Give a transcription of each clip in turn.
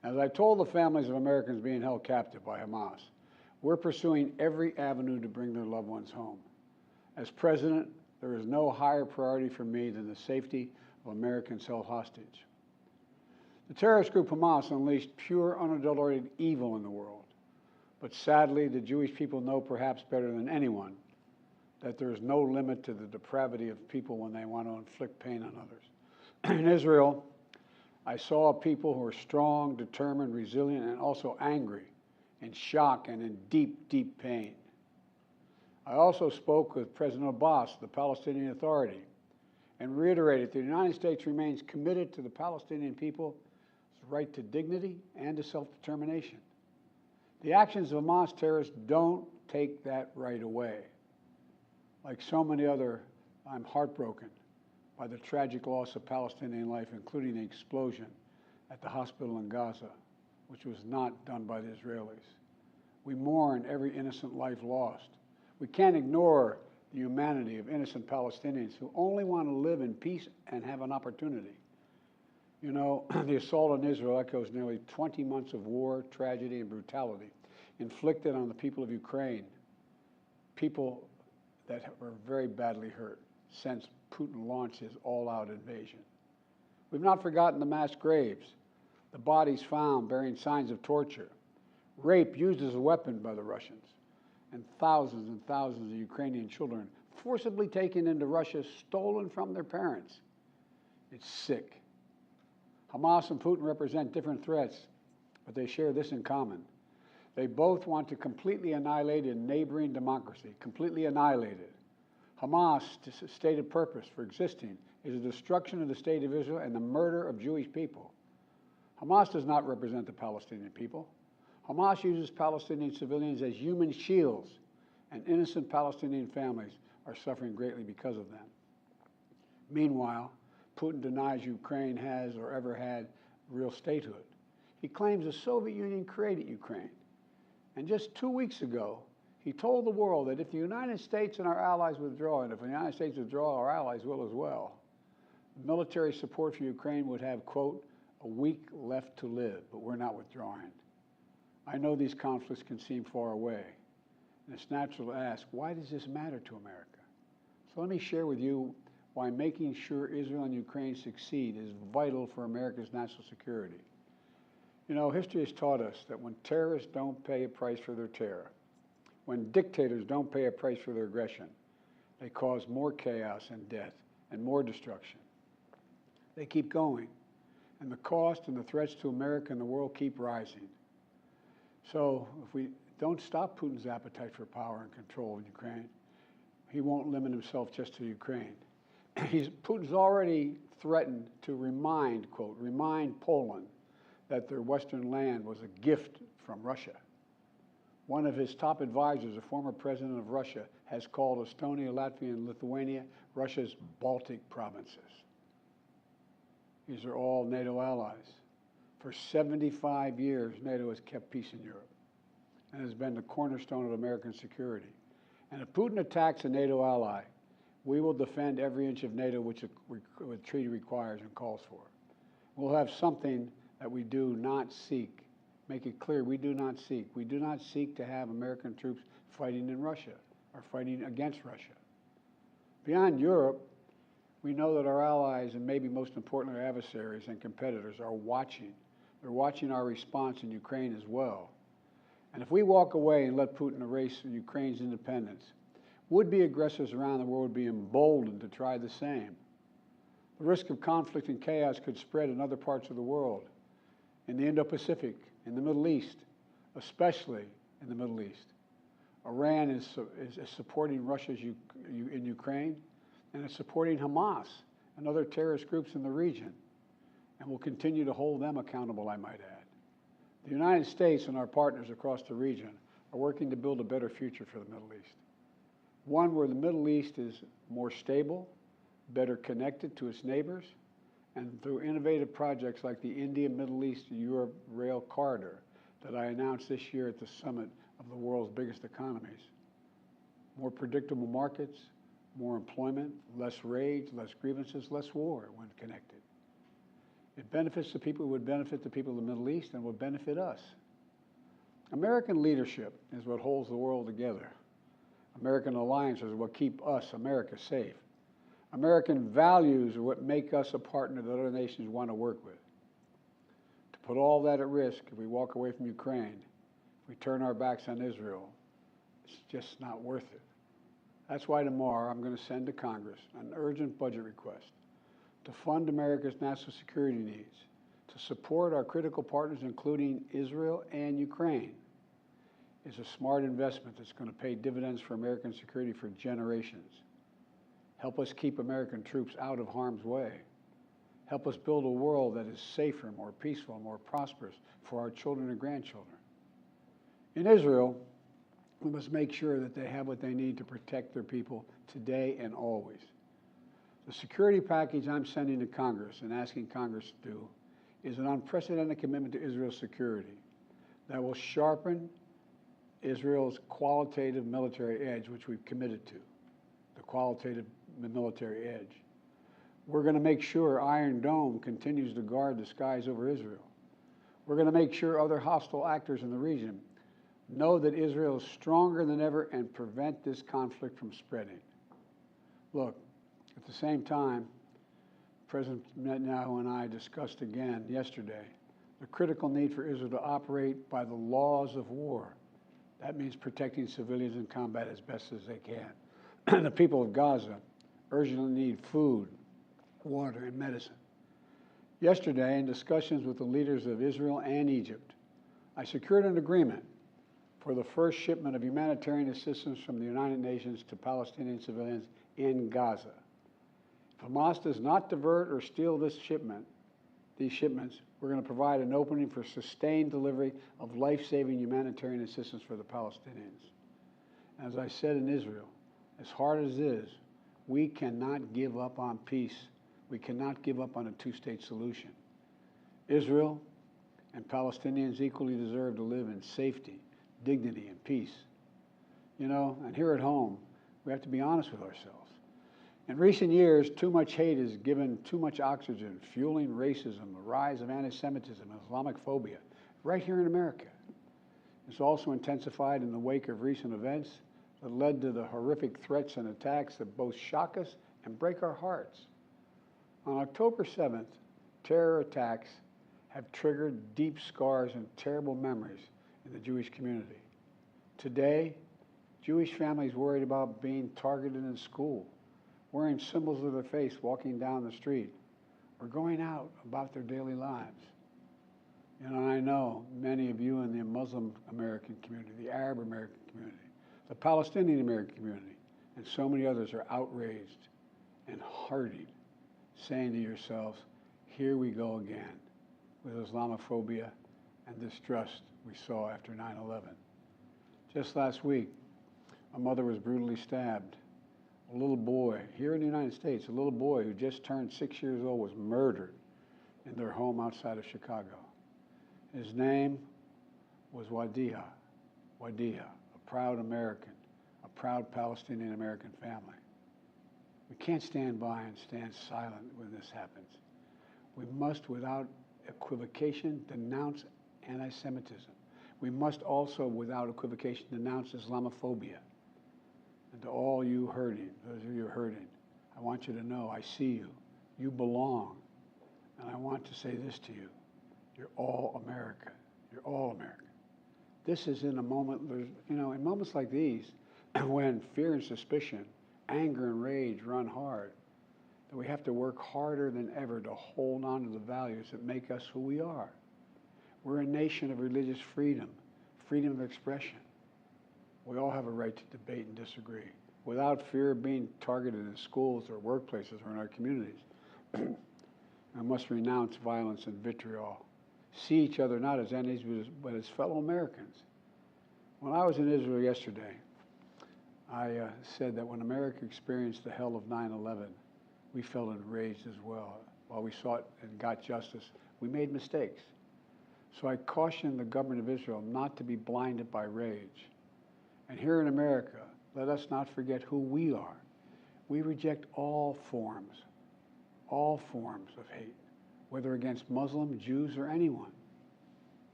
As I told the families of Americans being held captive by Hamas, we're pursuing every avenue to bring their loved ones home. As president, there is no higher priority for me than the safety of Americans held hostage. The terrorist group Hamas unleashed pure, unadulterated evil in the world. But sadly, the Jewish people know perhaps better than anyone that there is no limit to the depravity of people when they want to inflict pain on others. In Israel, I saw people who are strong, determined, resilient, and also angry, in shock and in deep, deep pain. I also spoke with President Abbas, the Palestinian Authority, and reiterated that the United States remains committed to the Palestinian people's right to dignity and to self-determination. The actions of Hamas terrorists don't take that right away. Like so many other, I'm heartbroken by the tragic loss of Palestinian life, including the explosion at the hospital in Gaza, which was not done by the Israelis. We mourn every innocent life lost. We can't ignore the humanity of innocent Palestinians who only want to live in peace and have an opportunity. You know, the assault on Israel echoes nearly 20 months of war, tragedy, and brutality inflicted on the people of Ukraine, people that were very badly hurt since Putin launched his all-out invasion. We've not forgotten the mass graves, the bodies found bearing signs of torture, rape used as a weapon by the Russians, and thousands of Ukrainian children forcibly taken into Russia, stolen from their parents. It's sick. Hamas and Putin represent different threats, but they share this in common. They both want to completely annihilate a neighboring democracy, completely annihilate it. Hamas' stated purpose for existing is the destruction of the state of Israel and the murder of Jewish people. Hamas does not represent the Palestinian people. Hamas uses Palestinian civilians as human shields, and innocent Palestinian families are suffering greatly because of them. Meanwhile, Putin denies Ukraine has or ever had real statehood. He claims the Soviet Union created Ukraine. And just 2 weeks ago, he told the world that if the United States and our allies withdraw, and if the United States withdraw, our allies will as well, military support for Ukraine would have, quote, a week left to live, but we're not withdrawing. I know these conflicts can seem far away, and it's natural to ask, why does this matter to America? So let me share with you why making sure Israel and Ukraine succeed is vital for America's national security. You know, history has taught us that when terrorists don't pay a price for their terror, when dictators don't pay a price for their aggression, they cause more chaos and death and more destruction. They keep going, and the cost and the threats to America and the world keep rising. So if we don't stop Putin's appetite for power and control in Ukraine, he won't limit himself just to Ukraine. Putin's already threatened to remind, quote, remind Poland that their Western land was a gift from Russia. One of his top advisors, a former president of Russia, has called Estonia, Latvia, and Lithuania Russia's Baltic provinces. These are all NATO allies. For 75 years, NATO has kept peace in Europe and has been the cornerstone of American security. And if Putin attacks a NATO ally, we will defend every inch of NATO which the treaty requires and calls for. We'll have something that we do not seek. Make it clear, we do not seek. We do not seek to have American troops fighting in Russia or fighting against Russia. Beyond Europe, we know that our allies, and maybe most importantly our adversaries and competitors, are watching. They're watching our response in Ukraine as well. And if we walk away and let Putin erase Ukraine's independence, would-be aggressors around the world would be emboldened to try the same. The risk of conflict and chaos could spread in other parts of the world, in the Indo-Pacific, in the Middle East, especially in the Middle East. Iran is supporting Russia in Ukraine, and it's supporting Hamas and other terrorist groups in the region, and will continue to hold them accountable, I might add. The United States and our partners across the region are working to build a better future for the Middle East. One where the Middle East is more stable, better connected to its neighbors, and through innovative projects like the India-Middle East-Europe Rail Corridor that I announced this year at the summit of the world's biggest economies. More predictable markets, more employment, less rage, less grievances, less war when connected. It benefits the people who would benefit the people of the Middle East and would benefit us. American leadership is what holds the world together. American alliances are what keep us, America, safe. American values are what make us a partner that other nations want to work with. To put all that at risk, if we walk away from Ukraine, if we turn our backs on Israel, it's just not worth it. That's why tomorrow I'm going to send to Congress an urgent budget request to fund America's national security needs, to support our critical partners, including Israel and Ukraine. It's a smart investment that's going to pay dividends for American security for generations. Help us keep American troops out of harm's way. Help us build a world that is safer, more peaceful, more prosperous for our children and grandchildren. In Israel, we must make sure that they have what they need to protect their people today and always. The security package I'm sending to Congress and asking Congress to do is an unprecedented commitment to Israel's security that will sharpen Israel's qualitative military edge, which we've committed to, the qualitative military edge. We're going to make sure Iron Dome continues to guard the skies over Israel. We're going to make sure other hostile actors in the region know that Israel is stronger than ever and prevent this conflict from spreading. Look, at the same time, President Netanyahu and I discussed again yesterday the critical need for Israel to operate by the laws of war. That means protecting civilians in combat as best as they can. The people of Gaza urgently need food, water, and medicine. Yesterday, in discussions with the leaders of Israel and Egypt, I secured an agreement for the first shipment of humanitarian assistance from the United Nations to Palestinian civilians in Gaza. If Hamas does not divert or steal these shipments, we're going to provide an opening for sustained delivery of life-saving humanitarian assistance for the Palestinians. As I said in Israel, as hard as it is, we cannot give up on peace. We cannot give up on a two-state solution. Israel and Palestinians equally deserve to live in safety, dignity, and peace. You know, and here at home, we have to be honest with ourselves. In recent years, too much hate has given too much oxygen, fueling racism, the rise of anti-Semitism, and Islamic phobia, right here in America. It's also intensified in the wake of recent events that led to the horrific threats and attacks that both shock us and break our hearts. On October 7th, terror attacks have triggered deep scars and terrible memories in the Jewish community. Today, Jewish families worried about being targeted in school, wearing symbols of their face, walking down the street, or going out about their daily lives. And I know many of you in the Muslim American community, the Arab American community, the Palestinian American community, and so many others are outraged and heartened, saying to yourselves, here we go again with Islamophobia and distrust we saw after 9/11. Just last week, a mother was brutally stabbed. A little boy, here in the United States, a little boy who just turned 6 years old was murdered in their home outside of Chicago. His name was Wadiha, a proud American, a proud Palestinian American family. We can't stand by and stand silent when this happens. We must, without equivocation, denounce anti-Semitism. We must also, without equivocation, denounce Islamophobia. And to all you hurting, those of you hurting, I want you to know I see you. You belong. And I want to say this to you. You're all America. You're all American. This is in a moment, in moments like these, when fear and suspicion, anger and rage run hard, that we have to work harder than ever to hold on to the values that make us who we are. We're a nation of religious freedom, freedom of expression. We all have a right to debate and disagree without fear of being targeted in schools or workplaces or in our communities. We must renounce violence and vitriol. See each other not as enemies, but as fellow Americans. When I was in Israel yesterday, I said that when America experienced the hell of 9/11, we felt enraged as well. While we sought and got justice, we made mistakes. So I cautioned the government of Israel not to be blinded by rage. And here in America, let us not forget who we are. We reject all forms of hate, whether against Muslim, Jews, or anyone.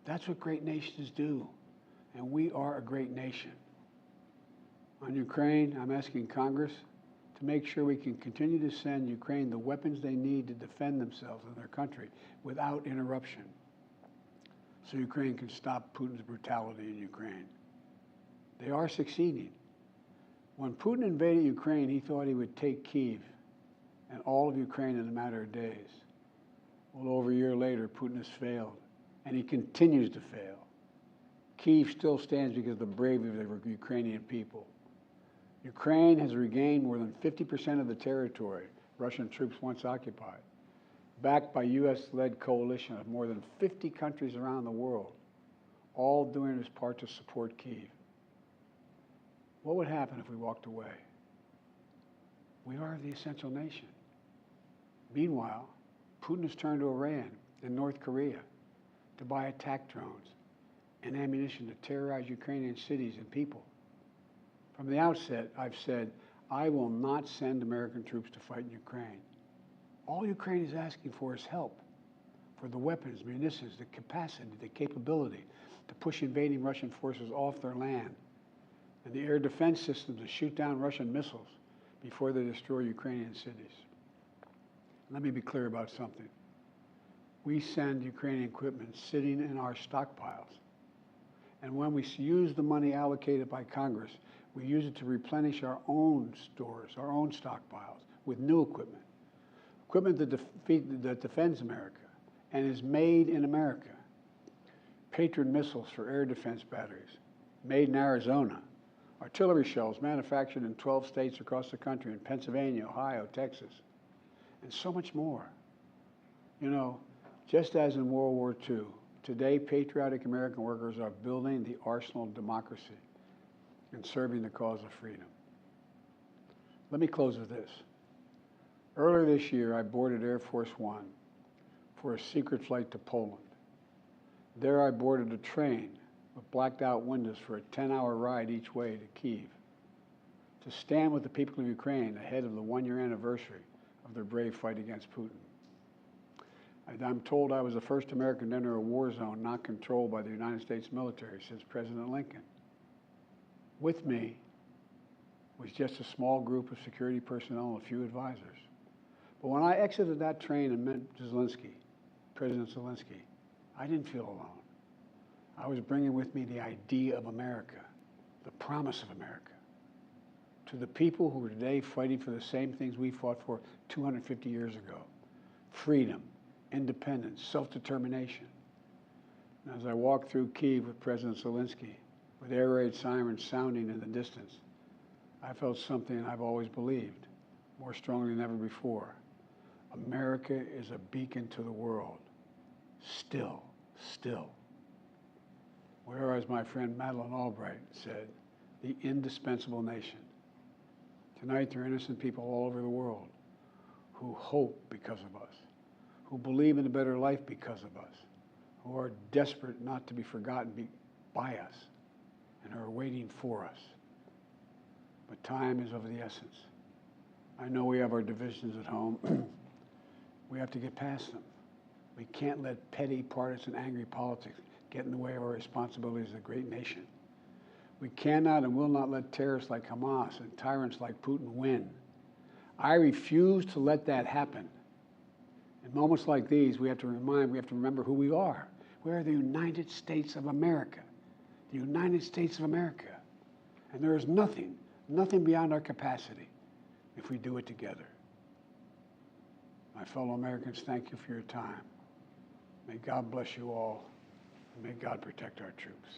That's what great nations do, and we are a great nation. On Ukraine, I'm asking Congress to make sure we can continue to send Ukraine the weapons they need to defend themselves and their country without interruption, so Ukraine can stop Putin's brutality in Ukraine. They are succeeding. When Putin invaded Ukraine, he thought he would take Kyiv and all of Ukraine in a matter of days. Well, over a year later, Putin has failed, and he continues to fail. Kyiv still stands because of the bravery of the Ukrainian people. Ukraine has regained more than 50% of the territory Russian troops once occupied, backed by U.S.-led coalition of more than 50 countries around the world, all doing its part to support Kyiv. What would happen if we walked away? We are the essential nation. Meanwhile, Putin has turned to Iran and North Korea to buy attack drones and ammunition to terrorize Ukrainian cities and people. From the outset, I've said, I will not send American troops to fight in Ukraine. All Ukraine is asking for is help, for the weapons, munitions, the capacity, the capability to push invading Russian forces off their land, and the air defense systems to shoot down Russian missiles before they destroy Ukrainian cities. Let me be clear about something. We send Ukrainian equipment sitting in our stockpiles. And when we use the money allocated by Congress, we use it to replenish our own stores, our own stockpiles, with new equipment. Equipment that defends America and is made in America. Patriot missiles for air defense batteries, made in Arizona. Artillery shells manufactured in 12 states across the country, in Pennsylvania, Ohio, Texas, and so much more. You know, just as in World War II, today patriotic American workers are building the arsenal of democracy and serving the cause of freedom. Let me close with this. Earlier this year, I boarded Air Force One for a secret flight to Poland. There I boarded a train with blacked out windows for a 10-hour ride each way to Kyiv, to stand with the people of Ukraine ahead of the one-year anniversary of their brave fight against Putin. I'm told I was the first American to enter a war zone not controlled by the United States military since President Lincoln. With me was just a small group of security personnel and a few advisors. But when I exited that train and met President Zelensky, I didn't feel alone. I was bringing with me the idea of America, the promise of America, to the people who are today fighting for the same things we fought for 250 years ago: freedom, independence, self-determination. And as I walked through Kyiv with President Zelensky, with air raid sirens sounding in the distance, I felt something I've always believed, more strongly than ever before. America is a beacon to the world. Still. Or as my friend Madeleine Albright said, the indispensable nation. Tonight, there are innocent people all over the world who hope because of us, who believe in a better life because of us, who are desperate not to be forgotten by us, and who are waiting for us. But time is of the essence. I know we have our divisions at home. We have to get past them. We can't let petty, partisan, angry politics get in the way of our responsibilities as a great nation. We cannot and will not let terrorists like Hamas and tyrants like Putin win. I refuse to let that happen. In moments like these, we have to remember who we are. We are the United States of America. The United States of America. And there is nothing beyond our capacity if we do it together. My fellow Americans, thank you for your time. May God bless you all, and may God protect our troops.